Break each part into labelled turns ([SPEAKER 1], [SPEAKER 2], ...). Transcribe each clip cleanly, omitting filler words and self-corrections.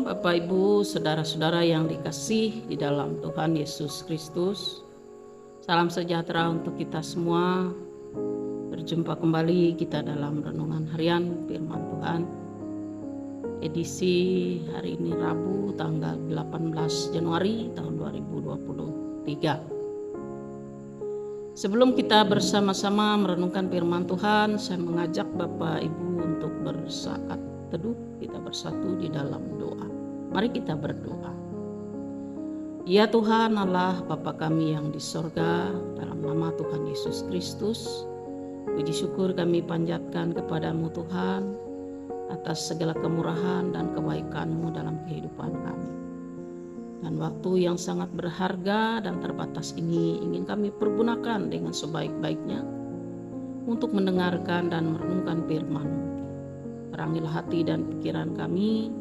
[SPEAKER 1] Bapak, Ibu, saudara-saudara yang dikasih di dalam Tuhan Yesus Kristus. Salam sejahtera untuk kita semua. Berjumpa kembali kita dalam renungan harian firman Tuhan. Edisi hari ini Rabu tanggal 18 Januari tahun 2023. Sebelum kita bersama-sama merenungkan firman Tuhan, saya mengajak Bapak Ibu untuk bersaat teduh, kita bersatu di dalam doa. Mari kita berdoa. Ya Tuhan Allah Bapa kami yang di sorga, dalam nama Tuhan Yesus Kristus, puji syukur kami panjatkan kepadamu Tuhan atas segala kemurahan dan kebaikan-Mu dalam kehidupan kami. Dan waktu yang sangat berharga dan terbatas ini ingin kami pergunakan dengan sebaik-baiknya untuk mendengarkan dan merenungkan firman-Mu. Terangilah hati dan pikiran kami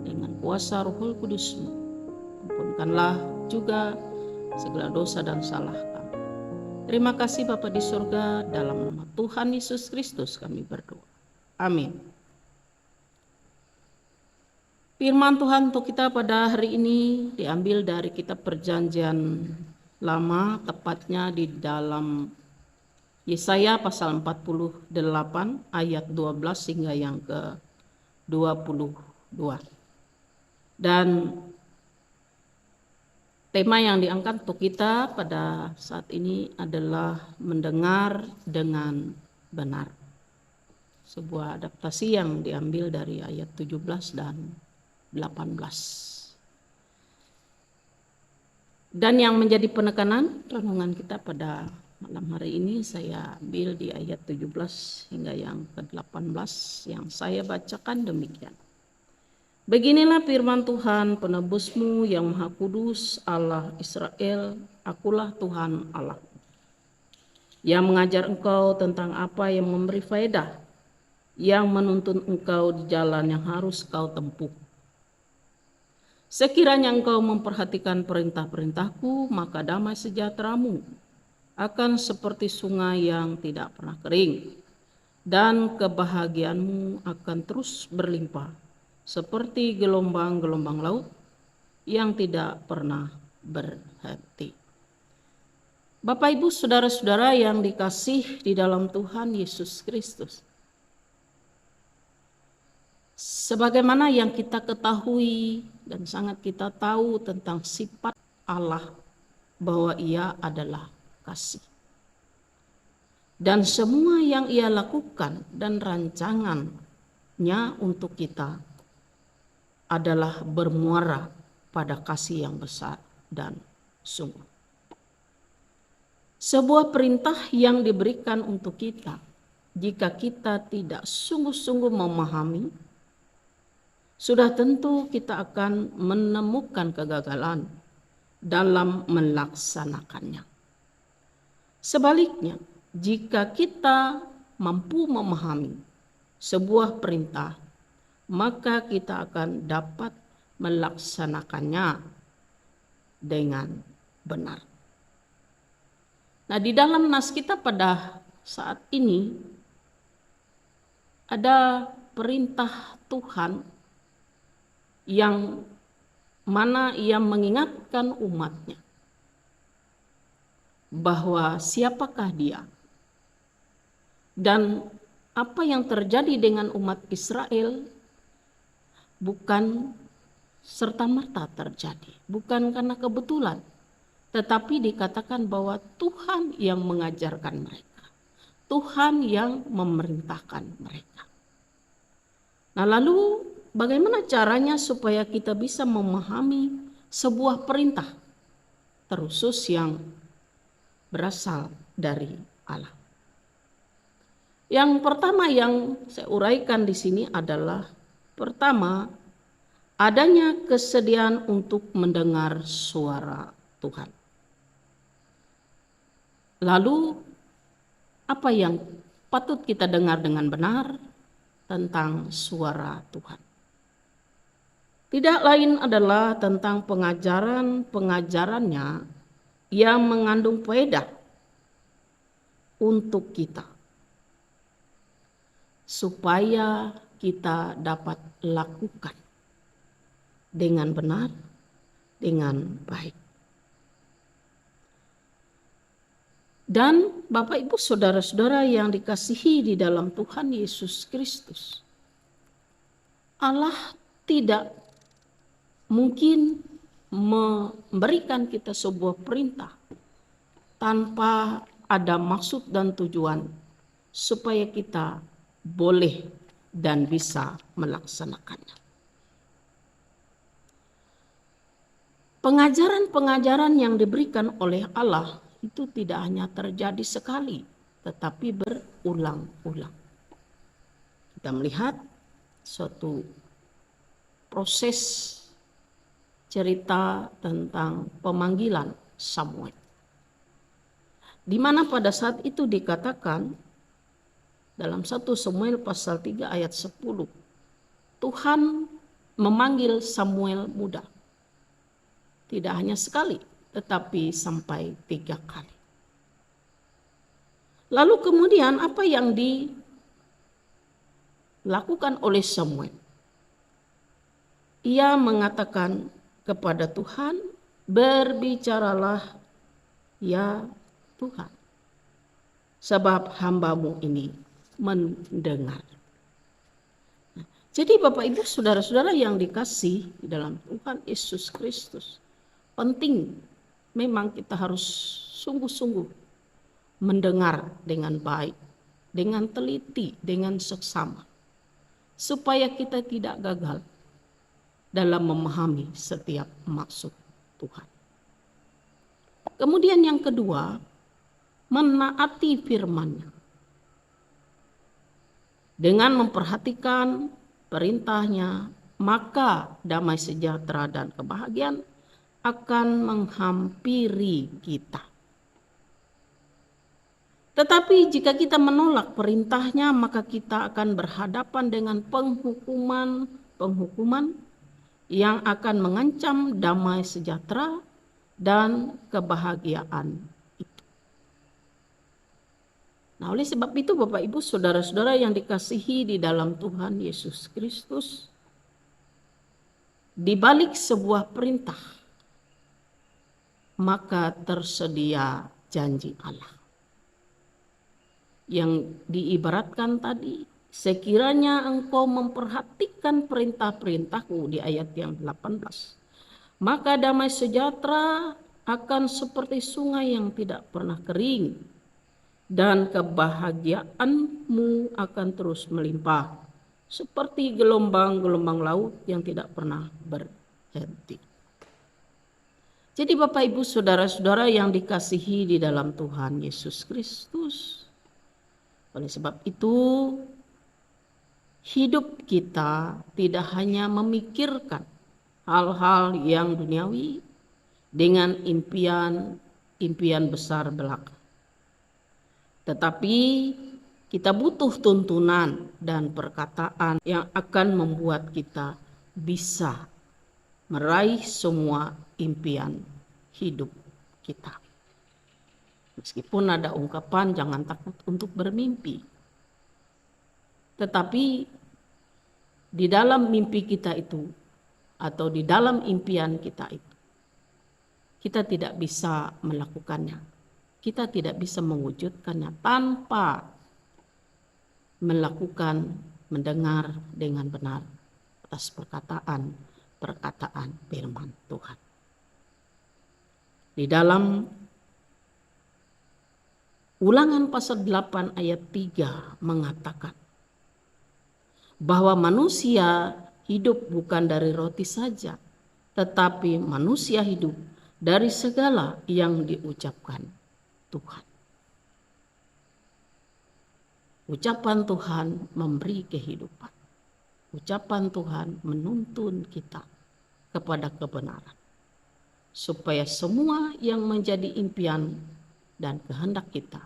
[SPEAKER 1] dengan kuasa Roh Kudus-Mu. Ampunkanlah juga segala dosa dan salah kami. Terima kasih Bapa di surga, dalam nama Tuhan Yesus Kristus kami berdoa. Amin. Firman Tuhan untuk kita pada hari ini diambil dari kitab Perjanjian Lama, tepatnya di dalam Yesaya pasal 48 ayat 12 hingga yang ke-22. Dan tema yang diangkat untuk kita pada saat ini adalah mendengar dengan benar. Sebuah adaptasi yang diambil dari ayat 17 dan 18. Dan yang menjadi penekanan renungan kita pada malam hari ini saya ambil di ayat 17 hingga yang ke-18 yang saya bacakan demikian. Beginilah firman Tuhan penebus-Mu yang Maha Kudus, Allah Israel, akulah Tuhan Allah, yang mengajar engkau tentang apa yang memberi faedah, yang menuntun engkau di jalan yang harus kau tempuh. Sekiranya engkau memperhatikan perintah-perintahku, maka damai sejahtera-Mu akan seperti sungai yang tidak pernah kering, dan kebahagiaan-Mu akan terus berlimpah seperti gelombang-gelombang laut yang tidak pernah berhenti. Bapak, Ibu, saudara-saudara yang dikasih di dalam Tuhan Yesus Kristus, sebagaimana yang kita ketahui dan sangat kita tahu tentang sifat Allah, bahwa Ia adalah kasih. Dan semua yang Ia lakukan dan rancangannya untuk kita adalah bermuara pada kasih yang besar dan sungguh. Sebuah perintah yang diberikan untuk kita, jika kita tidak sungguh-sungguh memahami, sudah tentu kita akan menemukan kegagalan dalam melaksanakannya. Sebaliknya, jika kita mampu memahami sebuah perintah, maka kita akan dapat melaksanakannya dengan benar. Nah, di dalam nas kita pada saat ini ada perintah Tuhan yang mana Ia mengingatkan umatnya bahwa siapakah Dia dan apa yang terjadi dengan umat Israel bukan serta-merta terjadi, bukan karena kebetulan, tetapi dikatakan bahwa Tuhan yang mengajarkan mereka, Tuhan yang memerintahkan mereka. Nah, lalu bagaimana caranya supaya kita bisa memahami sebuah perintah, terkhusus yang berasal dari Allah? Yang pertama yang saya uraikan di sini adalah, pertama, adanya kesediaan untuk mendengar suara Tuhan. Lalu, apa yang patut kita dengar dengan benar tentang suara Tuhan? Tidak lain adalah tentang pengajarannya yang mengandung faedah untuk kita, supaya kita dapat lakukan dengan benar, dengan baik. Dan Bapak Ibu Saudara-saudara yang dikasihi di dalam Tuhan Yesus Kristus, Allah tidak mungkin memberikan kita sebuah perintah tanpa ada maksud dan tujuan supaya kita boleh dan bisa melaksanakannya. Pengajaran-pengajaran yang diberikan oleh Allah itu tidak hanya terjadi sekali, tetapi berulang-ulang. Kita melihat suatu proses cerita tentang pemanggilan Samuel, di mana pada saat itu dikatakan dalam 1 Samuel pasal 3 ayat 10, Tuhan memanggil Samuel muda. Tidak hanya sekali, tetapi sampai 3 kali. Lalu kemudian apa yang dilakukan oleh Samuel? Ia mengatakan kepada Tuhan, berbicaralah ya Tuhan, sebab hamba-Mu ini mendengar. Jadi Bapak Ibu Saudara-saudara yang dikasih di dalam Tuhan Yesus Kristus, penting memang kita harus sungguh-sungguh mendengar dengan baik, dengan teliti, dengan seksama, supaya kita tidak gagal dalam memahami setiap maksud Tuhan. Kemudian yang kedua, menaati firman-Nya. Dengan memperhatikan perintahnya, maka damai sejahtera dan kebahagiaan akan menghampiri kita. Tetapi jika kita menolak perintahnya, maka kita akan berhadapan dengan penghukuman yang akan mengancam damai sejahtera dan kebahagiaan itu. Nah, oleh sebab itu Bapak Ibu Saudara-saudara yang dikasihi di dalam Tuhan Yesus Kristus, di balik sebuah perintah, maka tersedia janji Allah. Yang diibaratkan tadi, sekiranya engkau memperhatikan perintah-perintahku di ayat yang 18, maka damai sejahtera akan seperti sungai yang tidak pernah kering, dan kebahagiaanmu akan terus melimpah, seperti gelombang-gelombang laut yang tidak pernah berhenti. Jadi Bapak Ibu Saudara-saudara yang dikasihi di dalam Tuhan Yesus Kristus, oleh sebab itu hidup kita tidak hanya memikirkan hal-hal yang duniawi dengan impian besar belaka, tetapi kita butuh tuntunan dan perkataan yang akan membuat kita bisa meraih semua impian hidup kita. Meskipun ada ungkapan jangan takut untuk bermimpi, tetapi di dalam mimpi kita itu atau di dalam impian kita itu, kita tidak bisa melakukannya, kita tidak bisa mewujudkannya tanpa mendengar dengan benar atas perkataan firman Tuhan. Di dalam Ulangan pasal 8 ayat 3 mengatakan bahwa manusia hidup bukan dari roti saja, tetapi manusia hidup dari segala yang diucapkan Tuhan. Ucapan Tuhan memberi kehidupan. Ucapan Tuhan menuntun kita kepada kebenaran, supaya semua yang menjadi impian dan kehendak kita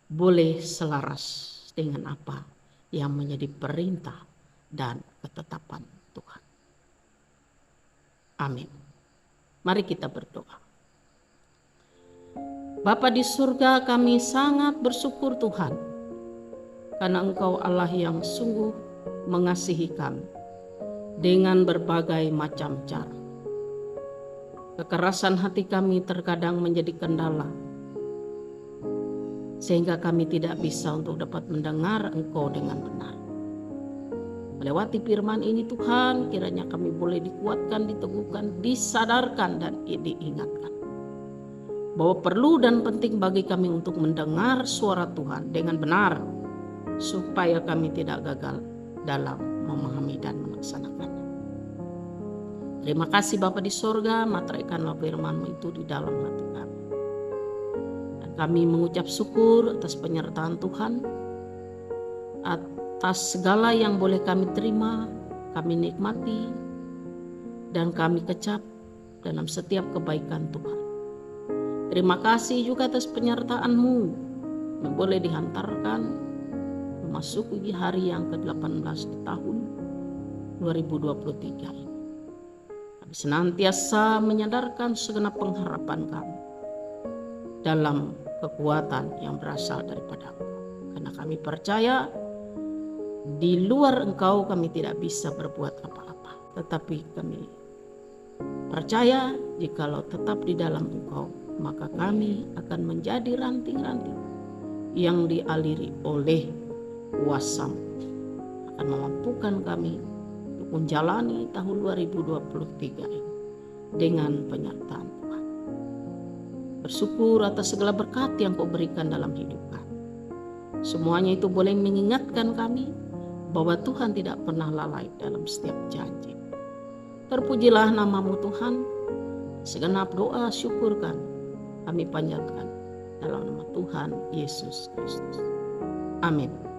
[SPEAKER 1] boleh selaras dengan apa yang menjadi perintah dan ketetapan Tuhan. Amin. Mari kita berdoa. Bapa di surga, kami sangat bersyukur Tuhan, karena Engkau Allah yang sungguh mengasihi kami. dengan berbagai macam cara. Kekerasan hati kami terkadang menjadi kendala, sehingga kami tidak bisa untuk dapat mendengar Engkau dengan benar. Melewati firman ini Tuhan, kiranya kami boleh dikuatkan, diteguhkan, disadarkan, dan diingatkan bahwa perlu dan penting bagi kami untuk mendengar suara Tuhan dengan benar, supaya kami tidak gagal dalam memahami dan melaksanakannya. Terima kasih Bapa di sorga, materaikanlah firman-Mu itu di dalam hati kami. Dan kami mengucap syukur atas penyertaan Tuhan, atas segala yang boleh kami terima, kami nikmati, dan kami kecap dalam setiap kebaikan Tuhan. Terima kasih juga atas penyertaan-Mu yang boleh dihantarkan memasuki hari yang ke-18 di tahun 2023 ini. Kami senantiasa menyadarkan segenap pengharapan kami dalam kekuatan yang berasal daripada Engkau. Karena kami percaya di luar Engkau kami tidak bisa berbuat apa-apa. Tetapi kami percaya jikalau tetap di dalam Engkau, maka kami akan menjadi ranting-ranting yang dialiri oleh kuasa-Mu, akan memampukan kami untuk menjalani tahun 2023 ini dengan penyertaan Tuhan. Bersyukur atas segala berkat yang Kau berikan dalam hidup kami. Semuanya itu boleh mengingatkan kami bahwa Tuhan tidak pernah lalai dalam setiap janji. Terpujilah nama-Mu Tuhan. Segenap doa syukur kami panjatkan dalam nama Tuhan Yesus Kristus. Amin.